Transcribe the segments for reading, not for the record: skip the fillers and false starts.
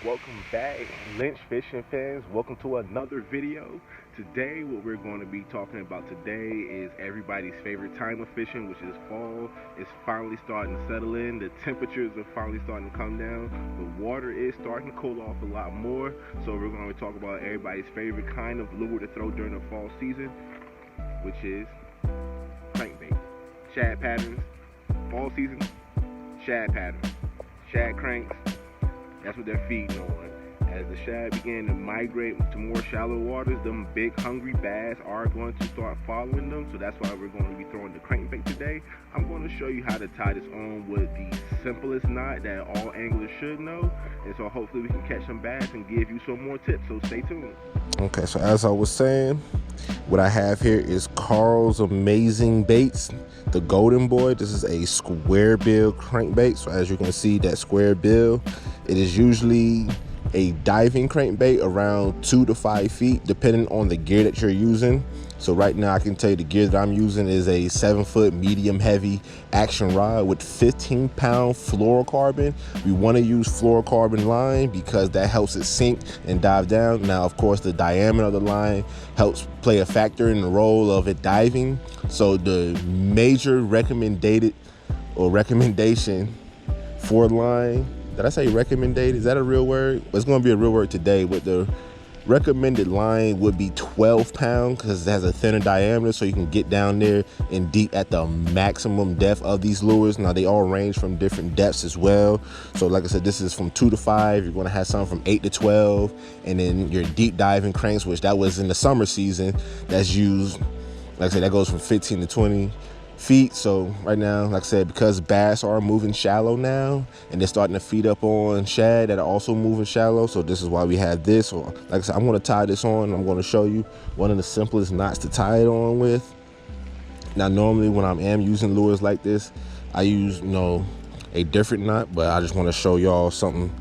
Welcome back, Lynch fishing fans. Welcome to another video. Today, what we're going to be talking about today is everybody's favorite time of fishing, which is fall. It's finally starting to settle in. The temperatures are finally starting to come down. The water is starting to cool off a lot more. So we're going to talk about everybody's favorite kind of lure to throw during the fall season, which is crankbait. Shad patterns, fall season, shad patterns, shad cranks. That's what they're feeding on. As the shad begin to migrate to more shallow waters, them big hungry bass are going to start following them. So that's why we're going to be throwing the crankbait today. I'm going to show you how to tie this on with the simplest knot that all anglers should know. And so hopefully we can catch some bass and give you some more tips. So stay tuned. Okay, so as I was saying, what I have here is Carl's Amazing Baits, the Golden Boy. This is a Squarebill Crankbait. So as you can see, that square bill, it is usually a diving crankbait around 2 to 5 feet, depending on the gear that you're using. So right now I can tell you the gear that I'm using is a 7-foot medium heavy action rod with 15-pound fluorocarbon. We want to use fluorocarbon line because that helps it sink and dive down. Now, of course, the diameter of the line helps play a factor in the role of it diving. So the major recommendation for line, did I say recommended? Is that a real word? It's going to be a real word today, but the recommended line would be 12 pounds because it has a thinner diameter, so you can get down there and deep at the maximum depth of these lures. Now they all range from different depths as well. So like I said, this is from 2 to 5. You're going to have some from 8 to 12, and then your deep diving cranks, which that was in the summer season, that's used, like I said, that goes from 15 to 20 feet. So right now, like I said, because bass are moving shallow now and they're starting to feed up on shad that are also moving shallow, so this is why we have this. Or like I said, I'm going to tie this on. I'm going to show you one of the simplest knots to tie it on with. Now normally when I am using lures like this, I use a different knot, but I just want to show y'all something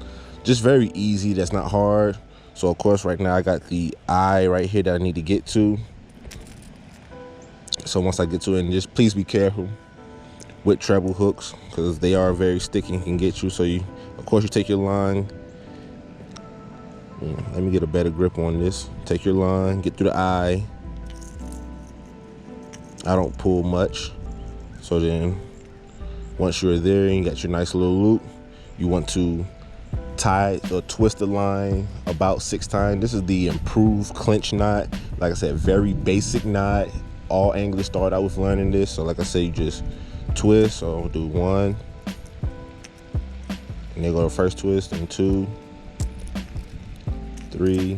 just very easy that's not hard. So of course right now I got the eye right here that I need to get to. So once I get to it, and just please be careful with treble hooks because they are very sticky and can get you. So of course you take your line. Let me get a better grip on this. Take your line, get through the eye. I don't pull much. So then once you're there and you got your nice little loop, you want to tie or twist the line about 6 times. This is the improved clinch knot. Like I said, very basic knot. All anglers start out with learning this. So like I said, you just twist. So I'll do 1, and then go to first twist, and 2, 3,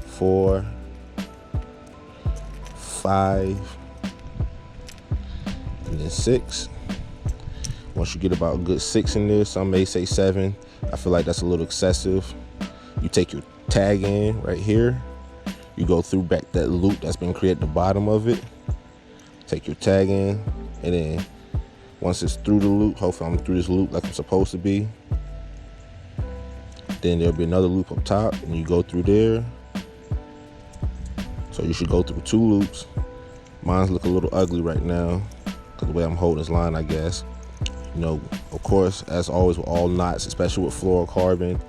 4, 5, and then 6. Once you get about a good 6 in there, some may say 7. I feel like that's a little excessive. You take your tag in right here. You go through back that loop that's been created at the bottom of it. Take your tag in, and then once it's through the loop, hopefully I'm through this loop like I'm supposed to be. Then there'll be another loop up top, and you go through there. So you should go through 2 loops. Mine's look a little ugly right now because the way I'm holding this line, I guess. Of course, as always with all knots, especially with fluorocarbon,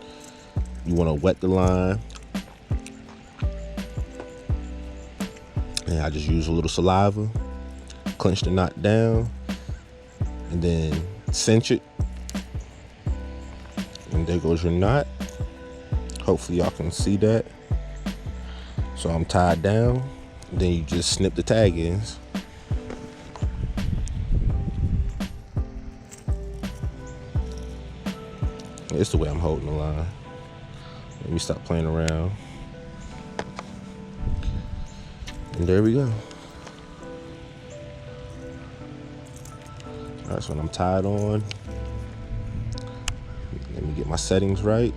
you want to wet the line. And I just use a little saliva, clench the knot down, and then cinch it. And there goes your knot. Hopefully y'all can see that. So I'm tied down. Then you just snip the tag ends. It's the way I'm holding the line. Let me stop playing around. And there we go. All right, so when I'm tied on, let me get my settings right.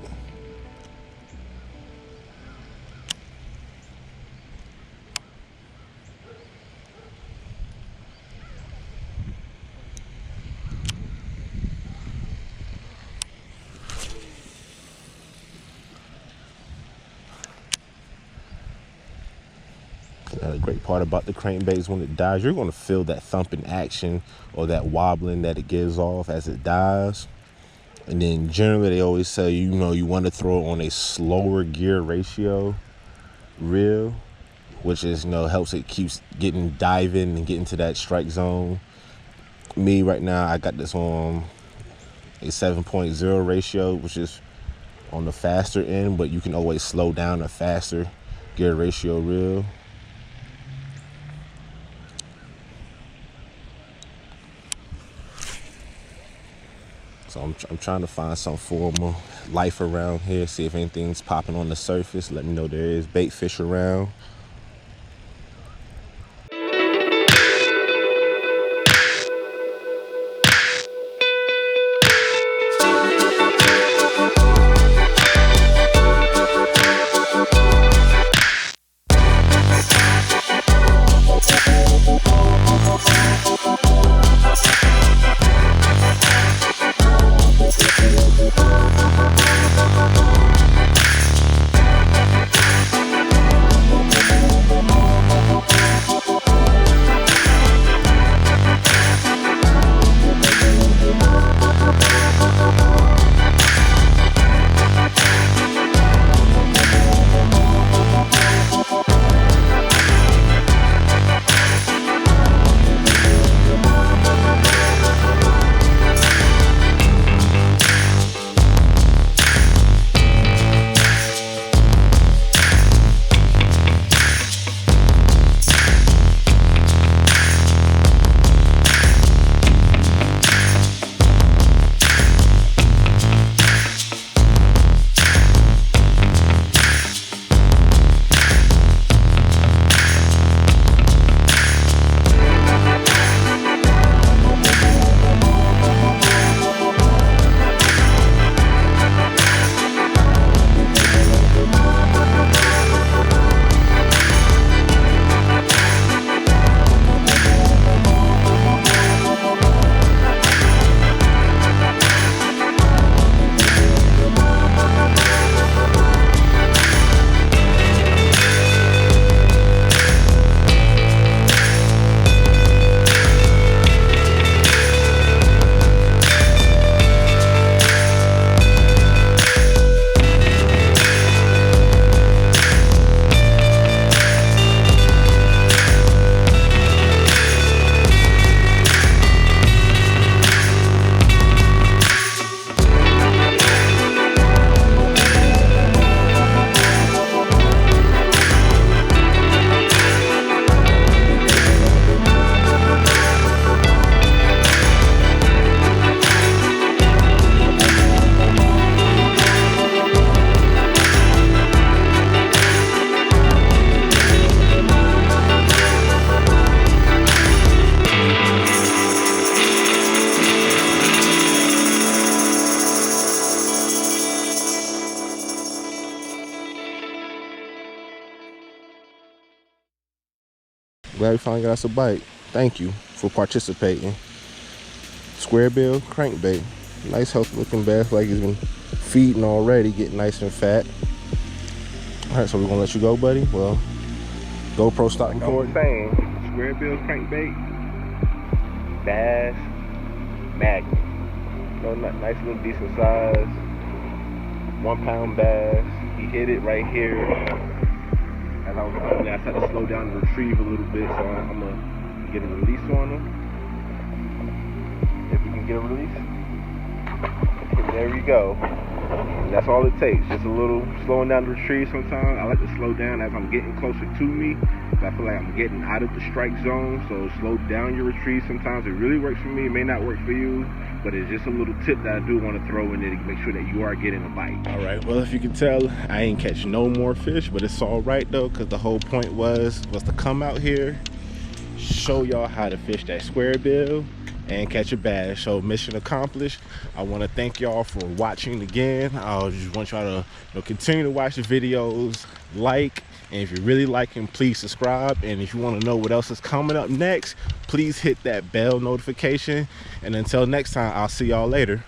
The great part about the crankbait is when it dives, you're going to feel that thumping action or that wobbling that it gives off as it dives. And then generally they always say, you know, you want to throw on a slower gear ratio reel, which is, you know, helps it keeps getting diving and getting to that strike zone. Me right now, I got this on a 7.0 ratio, which is on the faster end, but you can always slow down a faster gear ratio reel. So I'm trying to find some formal life around here, see if anything's popping on the surface. Let me know there is bait fish around. Glad we finally got us a bite. Thank you for participating. Squarebill Crankbait. Nice healthy looking bass, like he's been feeding already, getting nice and fat. Alright, so we're gonna let you go, buddy. Well, GoPro stop recording. Saying, Squarebill Crankbait, bass, magnet. You know, nice little decent size, 1 pound bass. He hit it right here. And I had to slow down and retrieve a little bit, so I'm gonna get a release on him. If we can get a release. There we go. And that's all it takes. Just a little slowing down the retrieve sometimes. I like to slow down as I'm getting closer to me. I feel like I'm getting out of the strike zone, so slow down your retrieve sometimes. It really works for me. It may not work for you, but it's just a little tip that I do want to throw in there to make sure that you are getting a bite. All right, well, if you can tell, I ain't catch no more fish, but it's all right though, because the whole point was to come out here, show y'all how to fish that squarebill and catch a bass. So mission accomplished. I want to thank y'all for watching again. I just want y'all to continue to watch the videos, like, and if you really like him, please subscribe. And if you want to know what else is coming up next, please hit that bell notification. And until next time, I'll see y'all later.